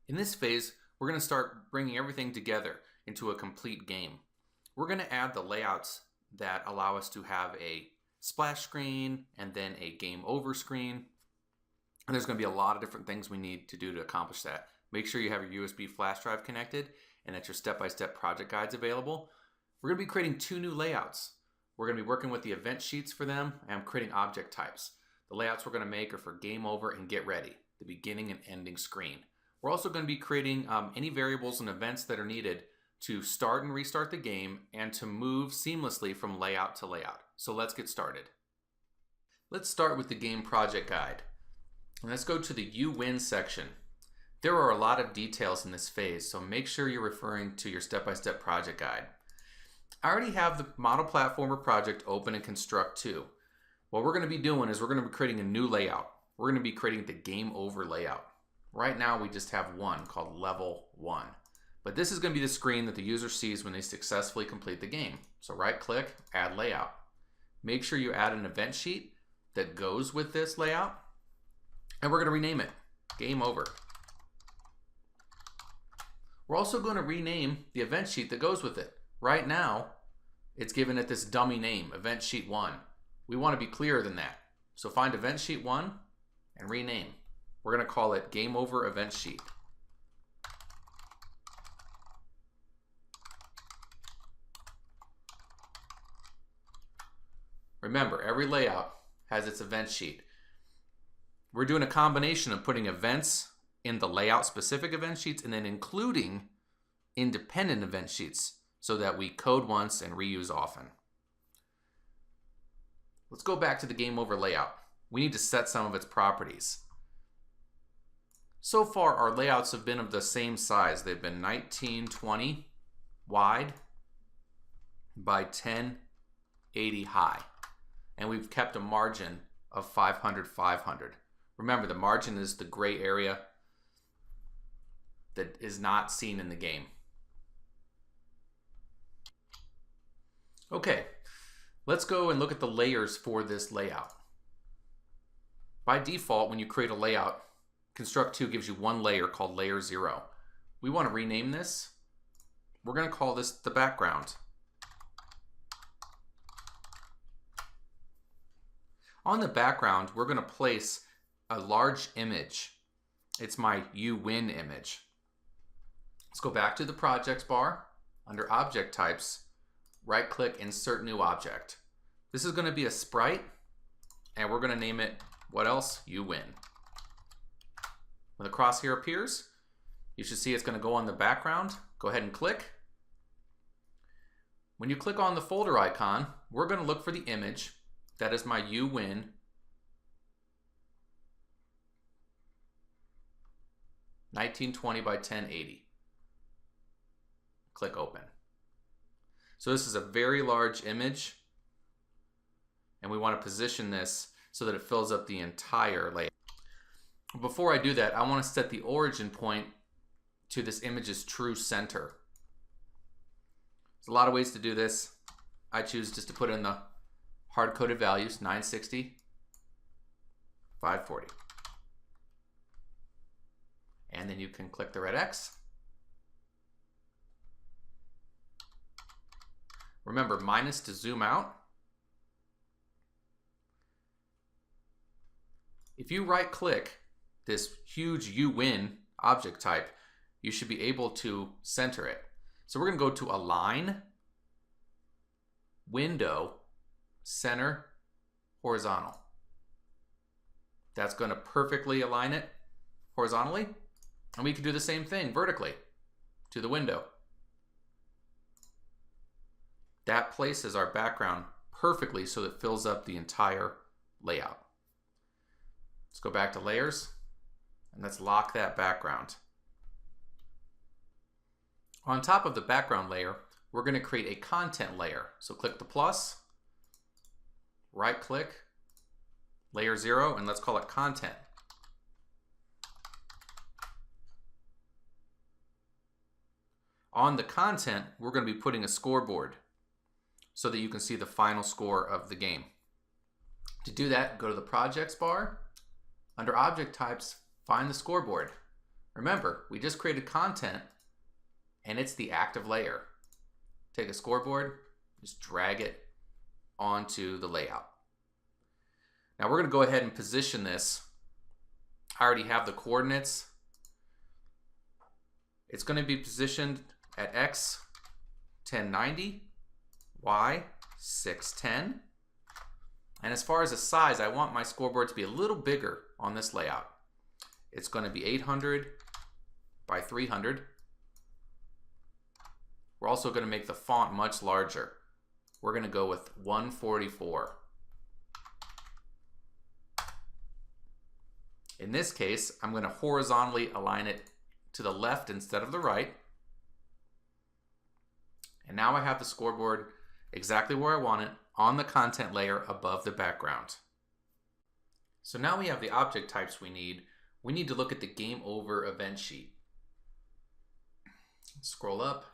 In this phase, we're going to start bringing everything together into a complete game. We're going to add the layouts that allow us to have a splash screen and then a game over screen. And there's going to be a lot of different things we need to do to accomplish that. Make sure you have your USB flash drive connected and that your step-by-step project guide's available. We're going to be creating 2 new layouts. We're going to be working with the event sheets for them, and I'm creating object types. The layouts we're going to make are for game over and get ready, the beginning and ending screen. We're also going to be creating any variables and events that are needed to start and restart the game and to move seamlessly from layout to layout. So let's get started. Let's start with the game project guide. And let's go to the You Win section. There are a lot of details in this phase, so make sure you're referring to your step-by-step project guide. I already have the model platformer project open in Construct 2. What we're going to be doing is we're going to be creating a new layout. We're going to be creating the game over layout. Right now we just have one called Level 1. But this is going to be the screen that the user sees when they successfully complete the game. So right click, add layout. Make sure you add an event sheet that goes with this layout. And we're going to rename it Game Over. We're also going to rename the event sheet that goes with it. Right now, it's given it this dummy name, Event Sheet 1. We want to be clearer than that. So find Event Sheet 1 and rename. We're going to call it Game Over Event Sheet. Remember, every layout has its event sheet. We're doing a combination of putting events in the layout specific event sheets and then including independent event sheets so that we code once and reuse often. Let's go back to the game over layout. We need to set some of its properties. So far, our layouts have been of the same size. They've been 1920 wide by 1080 high. And we've kept a margin of 500/500. Remember, the margin is the gray area that is not seen in the game. Okay, let's go and look at the layers for this layout. By default, when you create a layout, Construct 2 gives you one layer called Layer 0. We want to rename this. We're going to call this the background. On the background, we're going to place a large image. It's my You Win image. Let's go back to the projects bar. Under object types, right click, insert new object. This is going to be a sprite, and we're going to name it, what else? You Win. When the crosshair appears, you should see it's going to go on the background. Go ahead and click. When you click on the folder icon, we're going to look for the image. That is my You Win. (1920 by 1080). Click open. So this is a very large image, and we want to position this so that it fills up the entire layout. Before I do that, I want to set the origin point to this image's true center. There's a lot of ways to do this. I choose just to put in the hard-coded values, 960, 540. And then you can click the red X. Remember, minus to zoom out. If you right-click this huge You Win object type, you should be able to center it. So we're going to go to Align, Window, Center, Horizontal. That's going to perfectly align it horizontally. And we can do the same thing vertically to the window. That places our background perfectly so it fills up the entire layout. Let's go back to layers and let's lock that background. On top of the background layer, we're going to create a content layer. So click the plus, right click, layer 0, and let's call it content. On the content, we're going to be putting a scoreboard so that you can see the final score of the game. To do that, go to the projects bar. Under object types, find the scoreboard. Remember, we just created content and it's the active layer. Take a scoreboard, just drag it onto the layout. Now we're going to go ahead and position this. I already have the coordinates. It's going to be positioned at X 1090, Y 610. And as far as the size, I want my scoreboard to be a little bigger on this layout. It's going to be 800 by 300. We're also going to make the font much larger. We're going to go with 144. In this case, I'm going to horizontally align it to the left instead of the right. And now I have the scoreboard exactly where I want it on the content layer above the background. So now we have the object types we need. We need to look at the game over event sheet. Scroll up.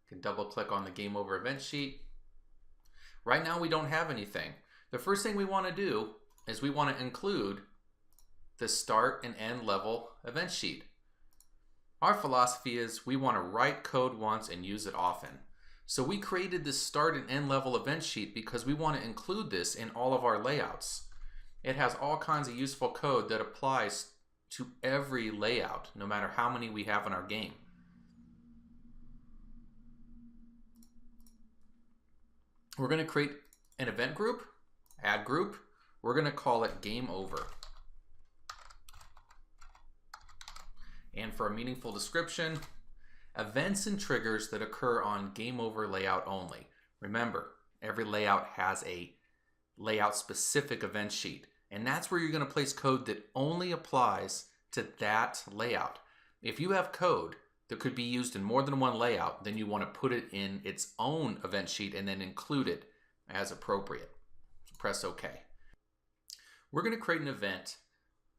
You can double click on the game over event sheet. Right now we don't have anything. The first thing we want to do is we want to include the start and end level event sheet. Our philosophy is we want to write code once and use it often. So we created this start and end level event sheet because we want to include this in all of our layouts. It has all kinds of useful code that applies to every layout, no matter how many we have in our game. We're going to create an event group, add group. We're going to call it game over. And for a meaningful description, events and triggers that occur on game over layout only. Remember, every layout has a layout specific event sheet, and that's where you're going to place code that only applies to that layout. If you have code that could be used in more than one layout, then you want to put it in its own event sheet and then include it as appropriate. Press OK. We're going to create an event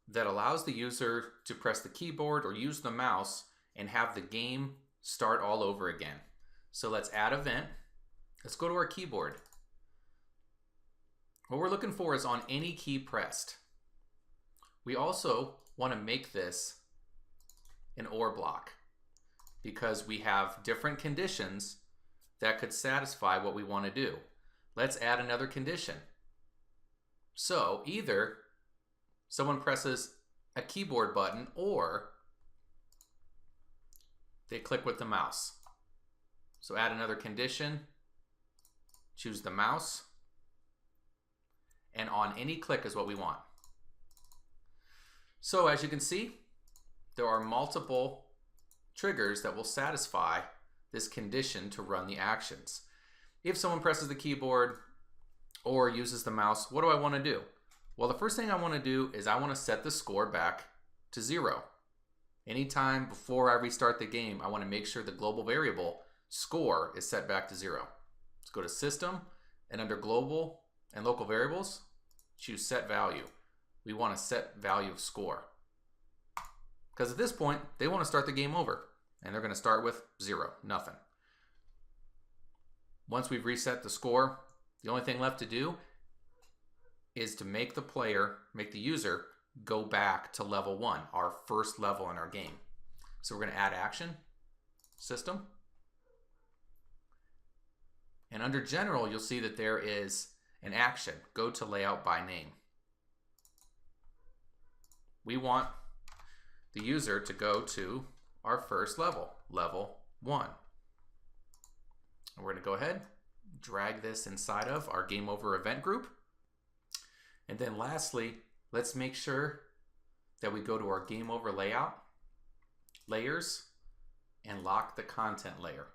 that allows the user to press the keyboard or use the mouse and have the game start all over again. So let's add event. Let's go to our keyboard. What we're looking for is on any key pressed. We also want to make this an OR block because we have different conditions that could satisfy what we want to do. Let's add another condition. So either someone presses a keyboard button or they click with the mouse. So add another condition, choose the mouse, and on any click is what we want. So as you can see, there are multiple triggers that will satisfy this condition to run the actions. If someone presses the keyboard or uses the mouse, what do I want to do? Well, the first thing I want to do is I want to set the score back to 0. Anytime before I restart the game, I want to make sure the global variable score is set back to 0. Let's go to System, and under Global and Local Variables, choose Set Value. We want to set value of score. Because at this point, they want to start the game over, and they're going to start with 0, nothing. Once we've reset the score, the only thing left to do is to make the user go back to level 1, our first level in our game. So we're going to add action, system, and under general, you'll see that there is an action, go to layout by name. We want the user to go to our first level, level 1. And we're going to go ahead, drag this inside of our game over event group. And then lastly, let's make sure that we go to our game over layout, layers, and lock the content layer.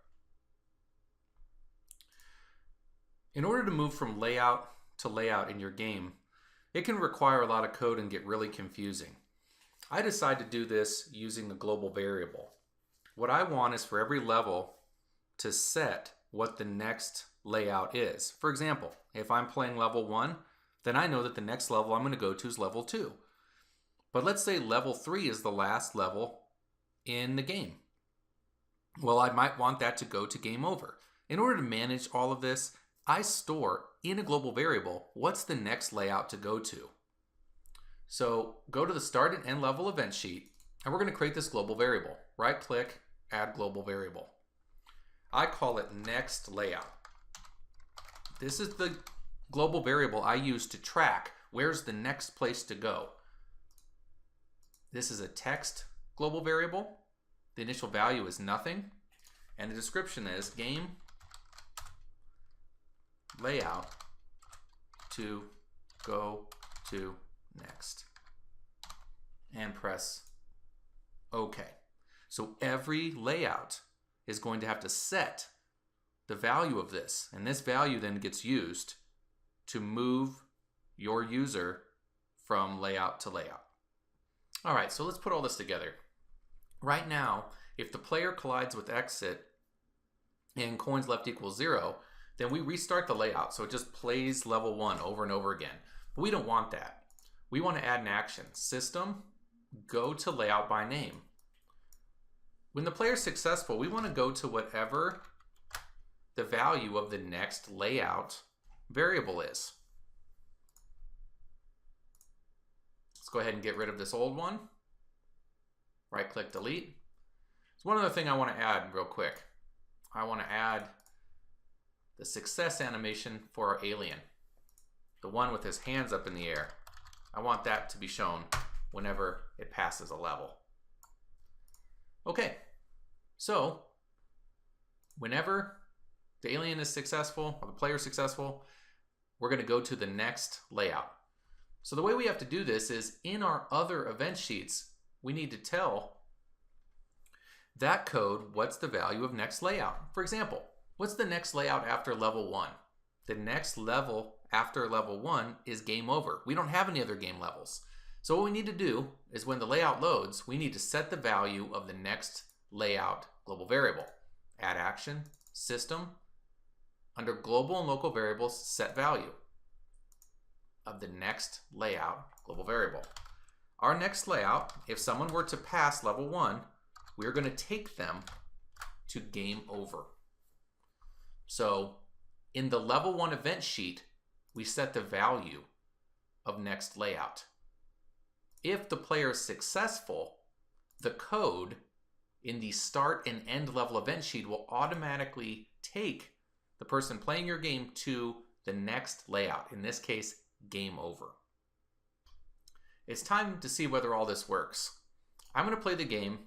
In order to move from layout to layout in your game, it can require a lot of code and get really confusing. I decided to do this using the global variable. What I want is for every level to set what the next layout is. For example, if I'm playing level 1, then I know that the next level I'm going to go to is level 2. But let's say level 3 is the last level in the game. Well, I might want that to go to game over. In order to manage all of this, I store in a global variable what's the next layout to go to. So go to the start and end level event sheet, And we're going to create this global variable. Right click, add global variable. I call it next layout. This is the global variable I use to track where's the next place to go. This is a text global variable. The initial value is nothing. And the description is game layout to go to next. And press OK. So every layout is going to have to set the value of this. And this value then gets used to move your user from layout to layout. All right, so let's put all this together. Right now, if the player collides with exit and coins left equals 0, then we restart the layout. So it just plays level 1 over and over again. But we don't want that. We want to add an action. System, go to layout by name. When the player is successful, we want to go to whatever the value of the next layout variable is. Let's go ahead and get rid of this old one. Right click, delete. So one other thing I want to add real quick. I want to add the success animation for our alien. The one with his hands up in the air. I want that to be shown whenever it passes a level. Okay, so whenever the alien is successful, or the player is successful, we're going to go to the next layout. So the way we have to do this is in our other event sheets, we need to tell that code what's the value of next layout. For example, what's the next layout after level 1? The next level after level 1 is game over. We don't have any other game levels. So what we need to do is when the layout loads, we need to set the value of the next layout global variable. Add action, system, under global and local variables, set value of the next layout global variable. Our next layout, if someone were to pass level 1, we're going to take them to game over. So in the level 1 event sheet, we set the value of next layout. If the player is successful, the code in the start and end level event sheet will automatically take the person playing your game to the next layout, in this case, game over. It's time to see whether all this works. I'm going to play the game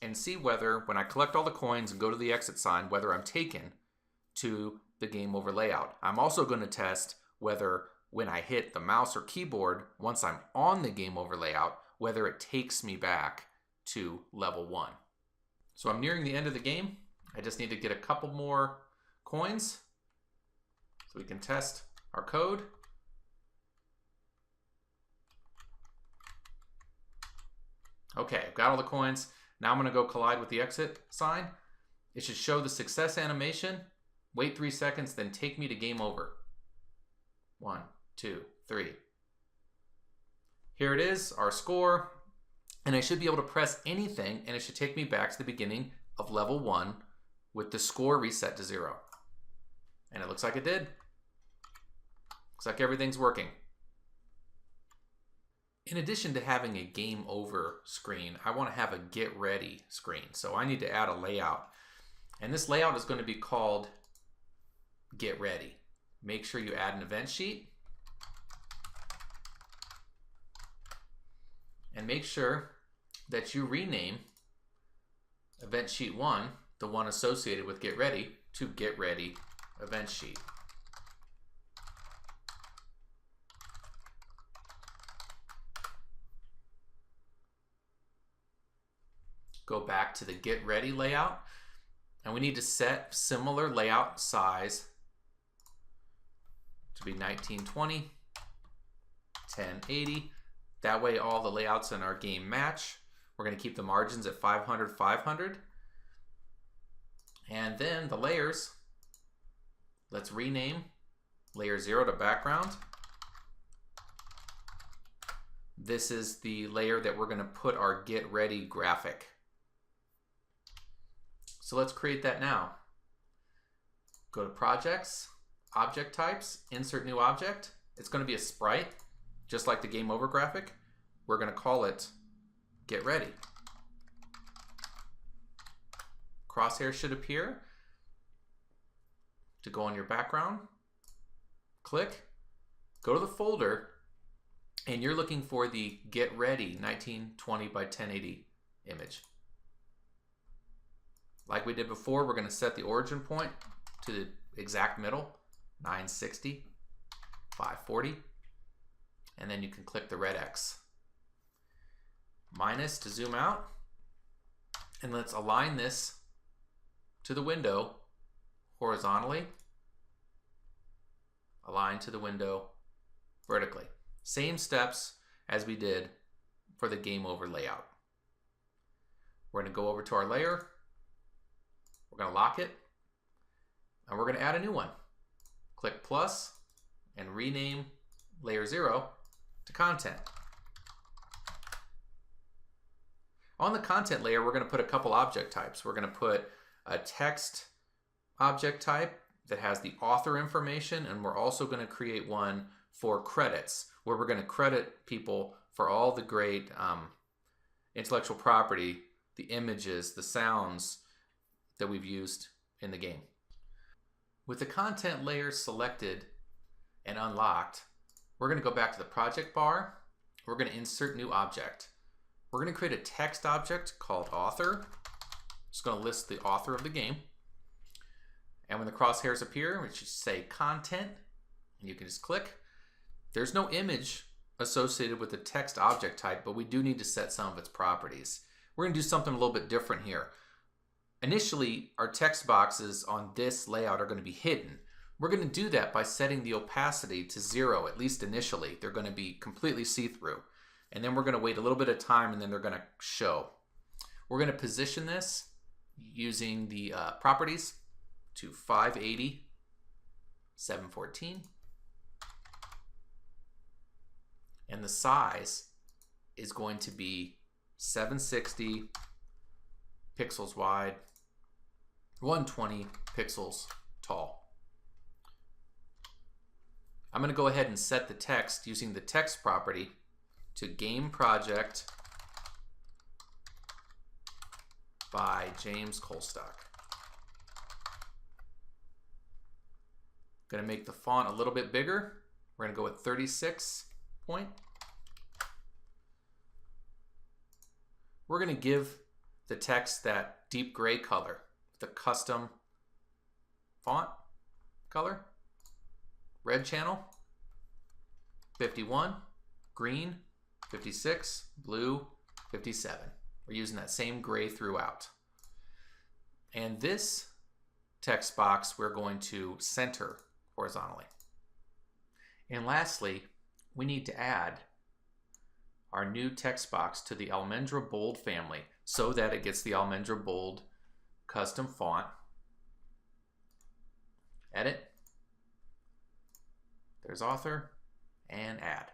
and see whether, when I collect all the coins and go to the exit sign, whether I'm taken to the game over layout. I'm also going to test whether when I hit the mouse or keyboard, once I'm on the game over layout, whether it takes me back to level 1. So I'm nearing the end of the game. I just need to get a couple more coins so we can test our code. Okay, I've got all the coins. Now I'm going to go collide with the exit sign. It should show the success animation. Wait 3 seconds, then take me to game over. 1, 2, 3. Here it is, our score. And I should be able to press anything, and it should take me back to the beginning of level 1 with the score reset to 0. And it looks like it did. Looks like everything's working. In addition to having a game over screen, I want to have a get ready screen. So I need to add a layout. And this layout is going to be called get ready. Make sure you add an event sheet. And make sure that you rename event sheet 1, the one associated with get ready, to get ready event sheet. Go back to the get ready layout, and we need to set similar layout size to be 1920, 1080. That way all the layouts in our game match. We're going to keep the margins at 500, 500. And then the layers, let's rename layer 0 to background. This is the layer that we're going to put our get ready graphic. So let's create that now. Go to projects, object types, insert new object. It's going to be a sprite, just like the game over graphic. We're going to call it get ready. crosshair should appear to go on your background. Click, go to the folder, and you're looking for the Get Ready 1920 by 1080 image. Like we did before, we're going to set the origin point to the exact middle, 960, 540, and then you can click the red X. Minus to zoom out, and let's align this to the window horizontally, align to the window vertically. Same steps as we did for the game over layout. We're going to go over to our layer, we're going to lock it, and we're going to add a new one. Click plus and rename layer 0 to content. On the content layer, we're going to put a couple object types. We're going to put a text object type that has the author information, and we're also going to create one for credits, where we're going to credit people for all the great intellectual property, the images, the sounds that we've used in the game. With the content layer selected and unlocked, we're going to go back to the project bar. We're going to insert new object. We're going to create a text object called author. It's going to list the author of the game. And when the crosshairs appear, it should say content, and you can just click. There's no image associated with the text object type, but we do need to set some of its properties. We're going to do something a little bit different here. Initially, our text boxes on this layout are going to be hidden. We're going to do that by setting the opacity to 0, at least initially. They're going to be completely see-through. And then we're going to wait a little bit of time, and then they're going to show. We're going to position this using the properties to 580, 714. And the size is going to be 760 pixels wide, 120 pixels tall. I'm going to go ahead and set the text using the text property to Game Project by James Colstock. Going to make the font a little bit bigger. We're going to go with 36 point. We're going to give the text that deep gray color, the custom font color. Red channel, 51, green, 56, blue, 57. We're using that same gray throughout. And this text box we're going to center horizontally. And lastly, we need to add our new text box to the Almendra Bold family so that it gets the Almendra Bold custom font. Edit. There's author and add.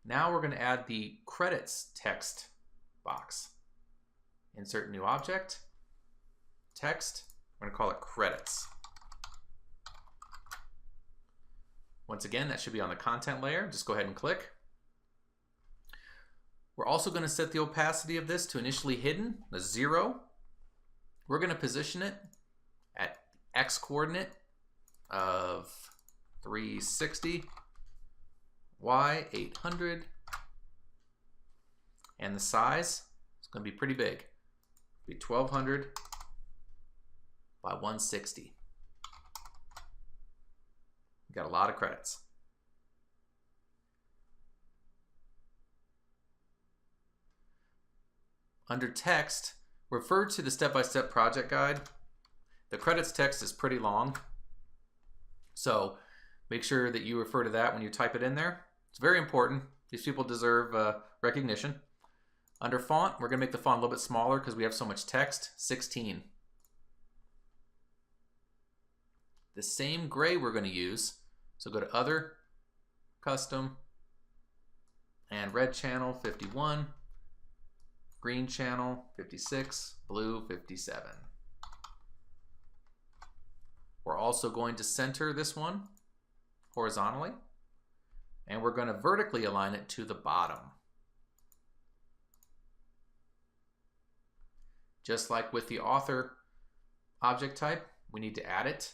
Now we're going to add the credits text box. Insert new object, text, we're going to call it credits. Once again, that should be on the content layer. Just go ahead and click. We're also going to set the opacity of this to initially hidden, a 0. We're going to position it at X coordinate of 360, Y 800, and the size is going to be pretty big. It'll be 1200 by 160. We got a lot of credits. Under text, refer to the step-by-step project guide. The credits text is pretty long, so make sure that you refer to that when you type it in there. It's very important. These people deserve recognition. Under font, we're going to make the font a little bit smaller because we have so much text, 16. The same gray we're going to use, so go to Other, Custom, and red channel, 51, green channel, 56, blue, 57. We're also going to center this one horizontally, and we're going to vertically align it to the bottom. Just like with the author object type, we need to add it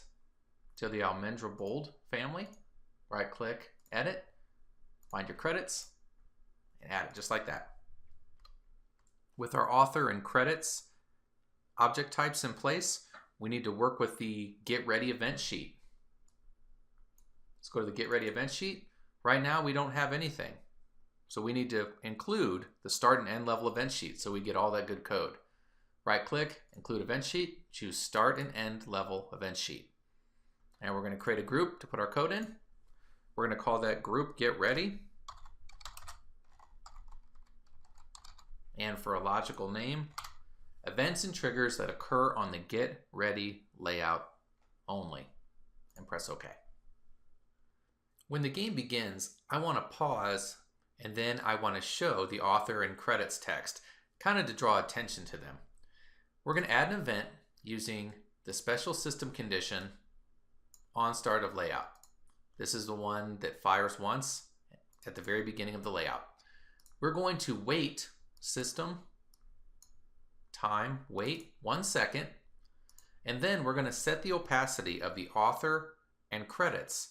to the Almendra Bold family. Right click, edit, find your credits, and add it just like that. With our author and credits object types in place, we need to work with the Get Ready event sheet. Let's go to the Get Ready event sheet. Right now we don't have anything. So we need to include the start and end level event sheet so we get all that good code. Right click, include event sheet, choose start and end level event sheet. And we're going to create a group to put our code in. We're going to call that group Get Ready. And for a logical name, events and triggers that occur on the Get Ready layout only. And press OK. When the game begins, I want to pause and then I want to show the author and credits text, kind of to draw attention to them. We're going to add an event using the special system condition on start of layout. This is the one that fires once at the very beginning of the layout. We're going to wait system time, wait 1 second, and then we're going to set the opacity of the author and credits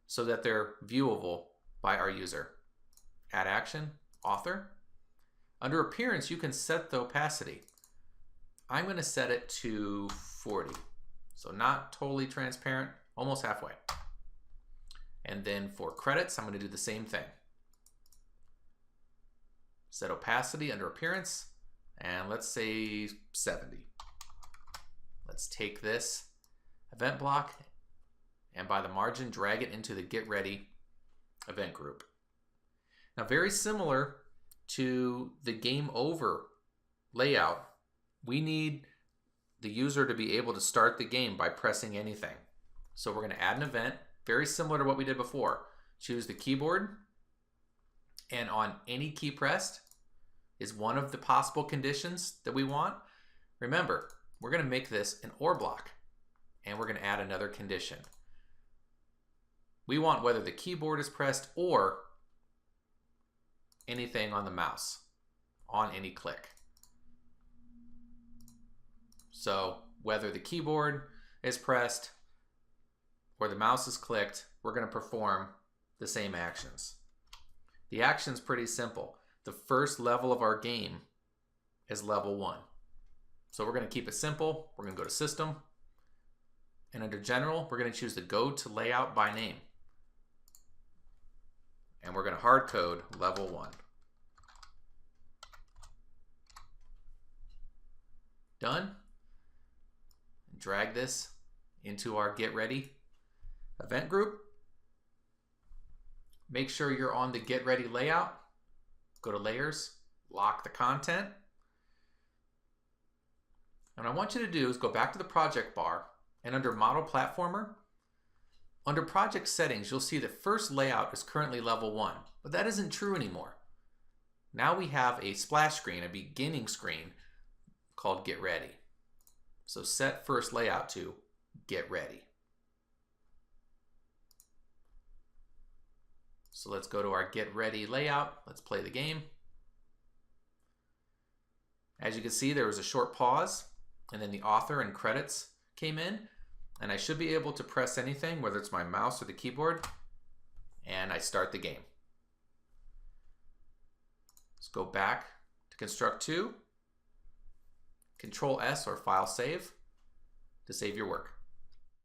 so that they're viewable by our user. Add action, author. Under appearance, you can set the opacity. I'm going to set it to 40. So not totally transparent, almost halfway. And then for credits, I'm going to do the same thing. Set opacity under appearance, and let's say 70. Let's take this event block and by the margin, drag it into the Get Ready event group. Now, very similar to the Game Over layout, we need the user to be able to start the game by pressing anything. So we're going to add an event, very similar to what we did before. Choose the keyboard, and on any key pressed is one of the possible conditions that we want. Remember, we're going to make this an OR block, and we're going to add another condition. We want whether the keyboard is pressed or anything on the mouse, on any click. So whether the keyboard is pressed or the mouse is clicked, we're going to perform the same actions. The action's pretty simple. The first level of our game is level 1. So we're going to keep it simple. We're going to go to System, and under General, we're going to choose the Go to Layout by Name. And we're going to hard code level 1. Done. Drag this into our Get Ready event group. Make sure you're on the Get Ready layout. Go to Layers, lock the content. And what I want you to do is go back to the project bar, and under Model Platformer, under Project Settings, you'll see that first layout is currently level 1, but that isn't true anymore. Now we have a splash screen, a beginning screen called Get Ready. So set first layout to Get Ready. So let's go to our Get Ready layout. Let's play the game. As you can see, there was a short pause, and then the author and credits came in, and I should be able to press anything, whether it's my mouse or the keyboard, and I start the game. Let's go back to Construct 2, Control S or File Save to save your work.